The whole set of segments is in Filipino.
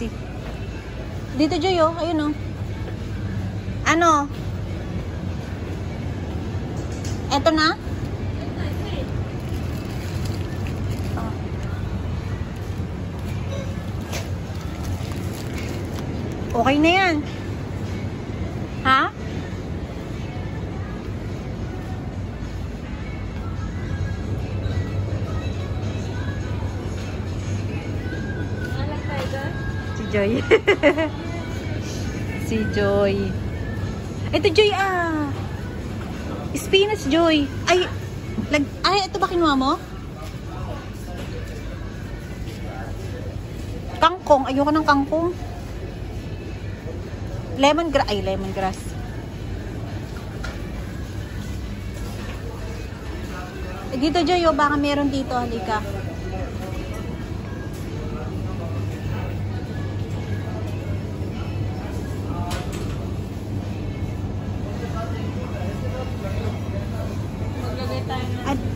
sexy. Dito, Joy, oh. Ayun, oh. Ano? Eto na? Oh. Okay na yan. Ha? Si Joy. Si Joy. Ito, Joy, ah. Spinach, Joy. Ay, ito ba kinuha mo? Kangkong. Ayoko ng kangkong. Lemongrass. Dito, Joy, oh, baka meron dito. Halika.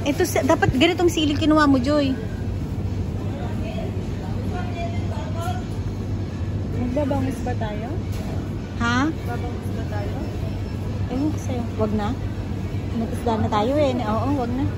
Ito, dapat ganitong silig kinuha mo, Joy. Magbabangis ba tayo? Ha? Babangis ba tayo? Ewan ko sa'yo. Wag na. Natisda na tayo eh. Oo, wag na.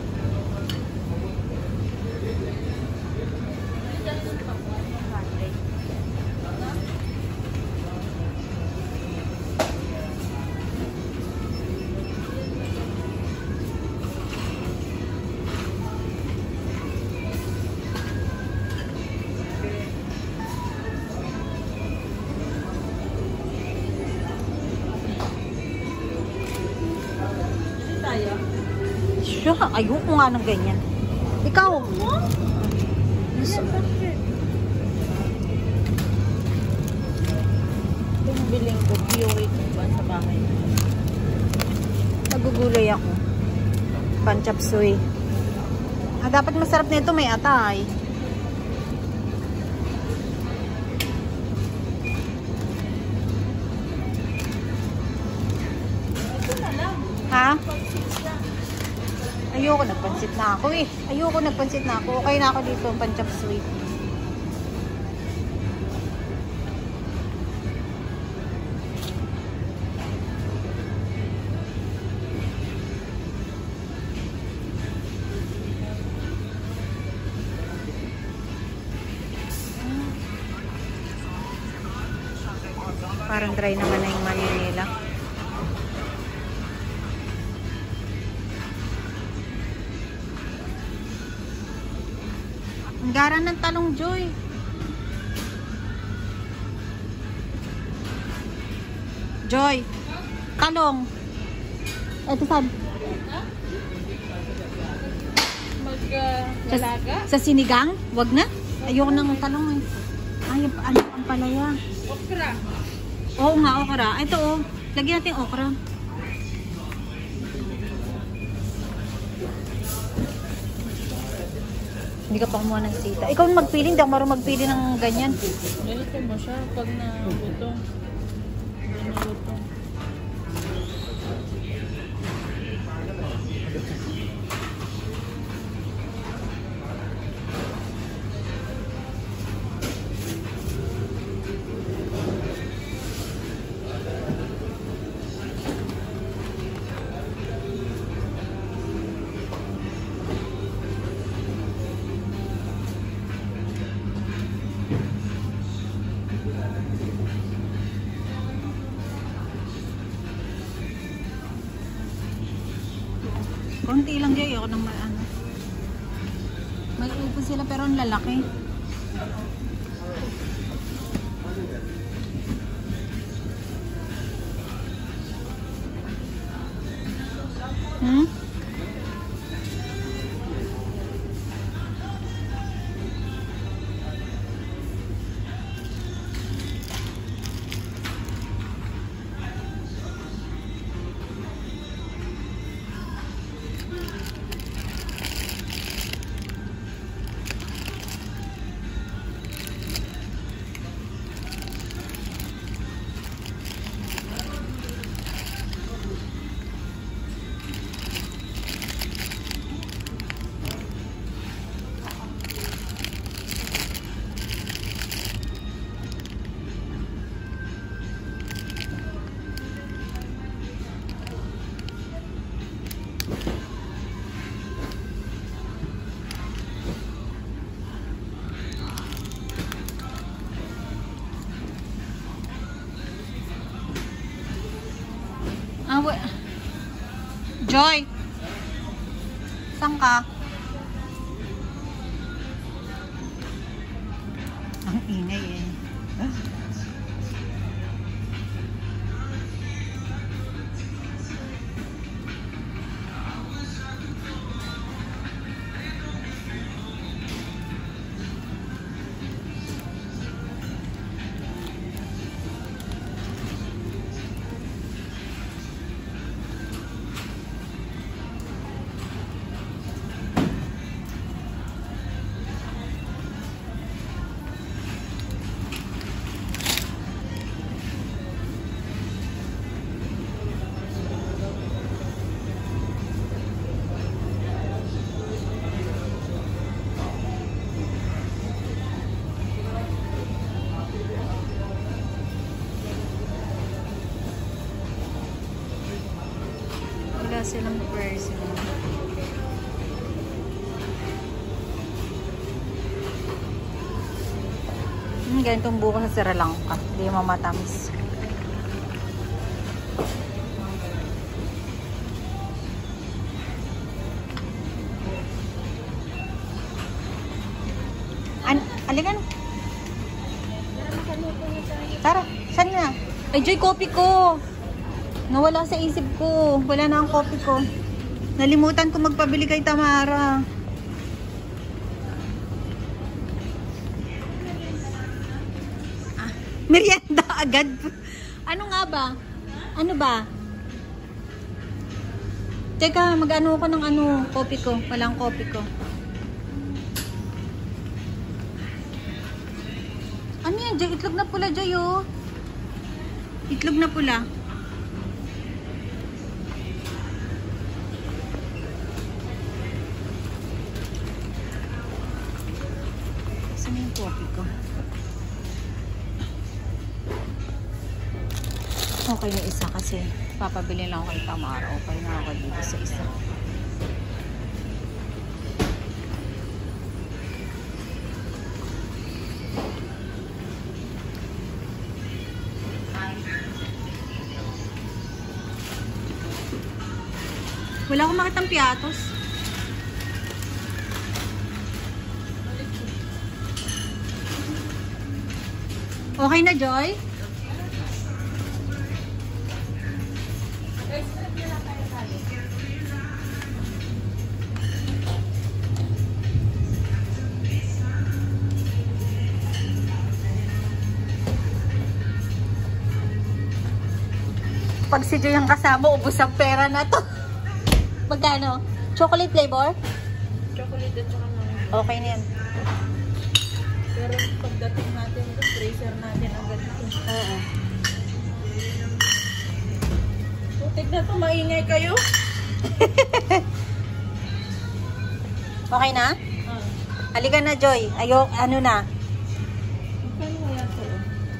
Siya, ayoko nga ng ganyan. Ikaw? Itong biling ko, pure ba sa bahay? Nagugulay ako. Panchap suey. Dapat masarap nito, may atay. Ito na lang. Ha? Ayoko, nagpansit na ako eh. Okay na ako dito, panchap suey. Parang dry naman na yung Manila. Ang gara ng talong, Joy. Joy, talong. Ito saan? Mag-dalaga? Sa sinigang? Wag na. Ayoko ng talong eh. Ay, ano ang palaya? Okra. Oo nga, okra. Ito oh. Lagyan natin okra. Hindi ka pa kumuha ng sita. Ikaw magpili, hindi ako marunong magpili ng ganyan. Ganito mo siya pag nabuto. Nabuto. Konti lang dyan, ayoko nang ano. May upo sila pero ang lalaki. Hmm? Joy! Saan ka? Ang ingay eh. Wala silang person. Ganitong buko sa Sri Lanka. Hindi mamatamis. Alikan. Tara, saan na? Ay, Joy, coffee ko. Nawala sa isip ko. Wala na ang coffee ko. Nalimutan ko magpabili kay Tamara. Merienda agad. Ano nga ba? Ano ba? Teka, mag-ano ko ng coffee ko. Walang coffee ko. Ano yan, Joy? Itlog na pula, Joy, oh. Itlog na pula. Saan yung coffee ko? Okay na isa kasi papabili lang ako kay Tamara. Okay na ako dito sa isa. Wala akong makitang piatos. Okay na, Joy? Pag si Joy ang kasama, ubos ang pera na to. Magkano? Chocolate flavor? Chocolate at saka mango. Okay na yan. Pero pagdating natin, freezer natin agad ito. Oo. Putik na ito, maingay kayo. Okay na? Halika na, Joy. Ano na? Magkano kaya ito?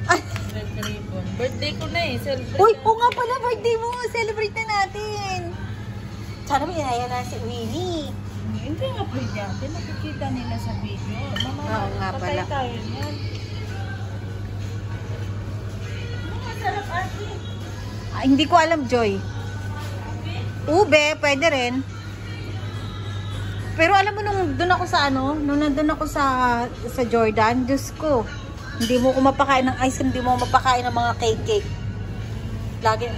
Ay! Red ribbon. Birthday ko na eh. Celebrate Uy! na. Oo nga pala, birthday mo! Celebrate na natin! Sana may inaya na si Winnie. Hindi nga pwede natin. Nakikita nila sa video. Mama, Oo nga pala. patay tayo niyan. Masarap ate. Hindi ko alam, Joy. Ube, pwede rin. Pero alam mo, nung doon ako sa nung nandun ako sa Jordan, Diyos ko, hindi mo ko mapakain ng ice cream, hindi mo mapakain ng mga cake. Laging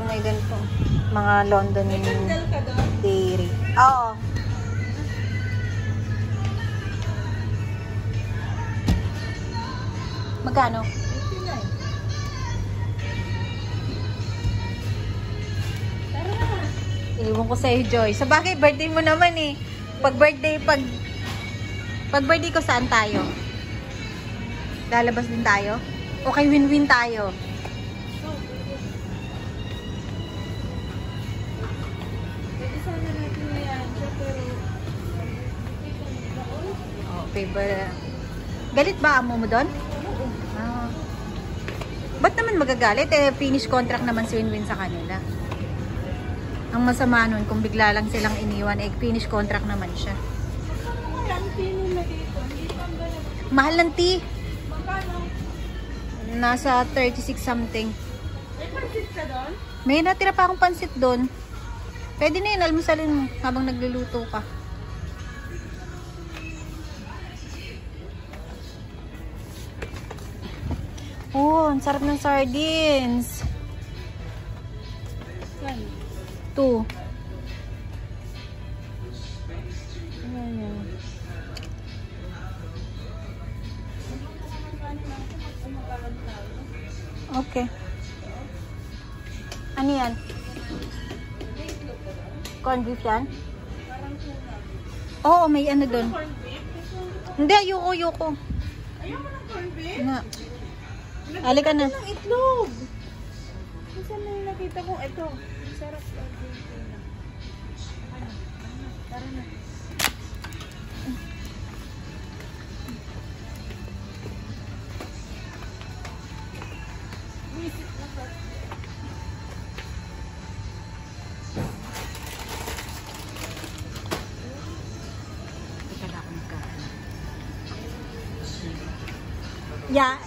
may ganito. Mga London dairy. Oo. Magkano? Iwan ko sa'yo, Joy. Sa bagay, birthday mo naman eh. Pag birthday ko, saan tayo? Lalabas din tayo? O kay win-win tayo? Favor. Galit ba amo mo doon? Oo. Ah. Ba't naman magagalit? Finish contract naman si Win-Win sa kanila. Ang masama nun, kung bigla lang silang iniwan, finish contract naman siya. Mahal ng tea. Magkano? Nasa 36 something. May pansit ka doon? May natira pa akong pansit doon. Pwede na yun, almusalin mo habang nagluluto ka. Oh, ang sarap ng sardines. Yan. 2. Okay. Ano yan? Corned beef yan? Parang tuna. Oo, may ano doon. Corned beef? Hindi, ayoko. Ayaw mo ng corned beef? Na. Halika na. Ng itlog. Kasi may nakita ko ito. Sarap corned beef. Ano? Tara na. Yeah,